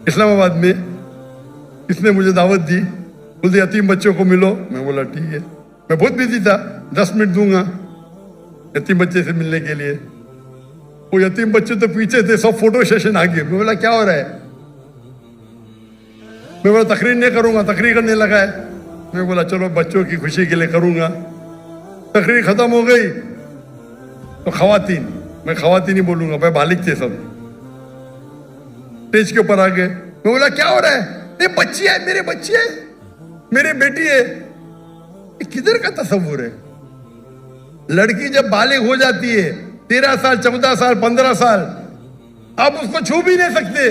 इस्लामाबाद में किसने मुझे दावत दी, बोलते यतीम बच्चों को मिलो। मैं बोला ठीक है, मैं बहुत बिजी था, 10 मिनट दूंगा यतीम बच्चे से मिलने के लिए। वो यतीम बच्चे तो पीछे थे, सब फोटो सेशन आ गए। मैं बोला क्या हो रहा है? मैं बोला तकरीर नहीं करूंगा, तकरीर करने लगा है। मैं बोला चलो बच्चों की खुशी के लिए करूंगा। तकरीर खत्म हो गई तो खवातीन, मैं खवातीन ही बोलूंगा, भाई बालिग थे सब, स्टेज के ऊपर आ गए। मैं बोला क्या हो रहा है? ये बच्ची है, मेरे बच्ची है, मेरी बेटी है। ये किधर का तस्वुर है? लड़की जब बालिग हो जाती है 13 साल 14 साल 15 साल, आप उसको छू भी नहीं सकते।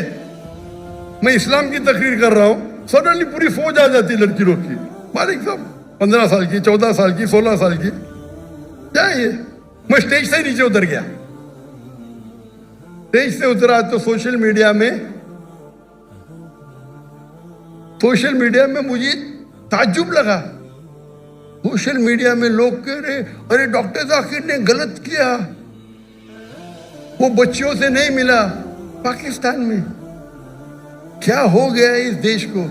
मैं इस्लाम की तकरीर कर रहा हूं, सडनली पूरी फौज आ जाती है लड़की लोग की, बालिग सब 15 साल की 14 साल की 16 साल की। क्या ये? मैं स्टेज से नीचे उतर गया। स्टेज से उतरा तो सोशल मीडिया में मुझे ताज्जुब लगा। सोशल मीडिया में लोग कह रहे अरे डॉक्टर जाकिर ने गलत किया, वो बच्चियों से नहीं मिला। पाकिस्तान में क्या हो गया इस देश को?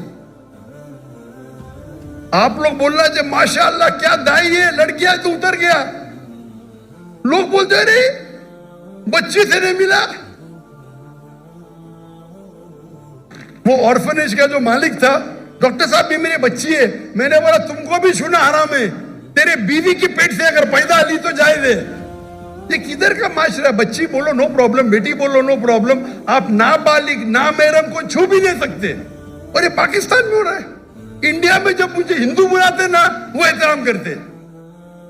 आप लोग बोलना जब माशाअल्लाह क्या दाई है, लड़कियां तो उतर गया। लोग बोलते अरे बच्चे से नहीं मिला। वो ऑर्फनेज का जो मालिक था, डॉक्टर साहब भी मेरी बच्ची है। मैंने बोला तुमको भी छूना हराम है, तेरे बीवी की पेट से अगर पैदा ली तो जायज है। ये किधर का माशरा? बच्ची बोलो नो प्रॉब्लम, बेटी बोलो नो प्रॉब्लम, आप नाबालिग नामहरम को छू भी नहीं सकते। और ये पाकिस्तान में हो रहा है। इंडिया में जब मुझे हिंदू बुलाते ना, वो एहतराम करते।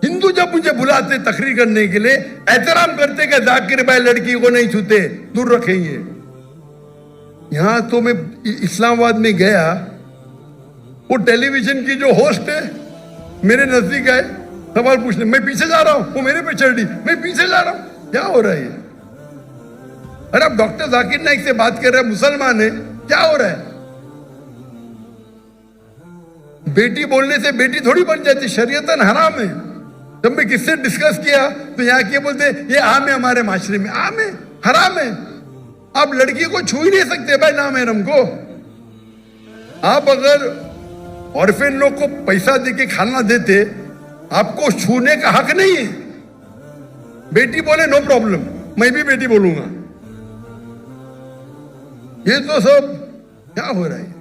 हिंदू जब मुझे बुलाते तकरीर करने के लिए, एहतराम करते कि जाकिर भाई लड़की को नहीं छूते, दूर रखेंगे। यहां तो मैं इस्लामाबाद में गया, वो टेलीविजन की जो होस्ट है मेरे नजदीक आए, सवाल पूछने। मैं पीछे जा रहा हूं, वो मेरे पे चढ़ दी, मैं पीछे जा रहा हूं। क्या हो रहा है? अरे आप डॉक्टर जाकिर नाइक से बात कर रहे हैं, मुसलमान है, क्या हो रहा है? बेटी बोलने से बेटी थोड़ी बन जाती, शरीयतन हराम है। जब मैं किससे डिस्कस किया तो यहाँ के बोलते ये आम है, हमारे माशरे में आम है, हराम है। आप लड़की को छू ही नहीं सकते भाई नामहरम को। आप अगर ऑर्फेन लोग को पैसा देके खाना देते, आपको छूने का हक नहीं है। बेटी बोले नो प्रॉब्लम, मैं भी बेटी बोलूंगा। ये तो सब क्या हो रहा है?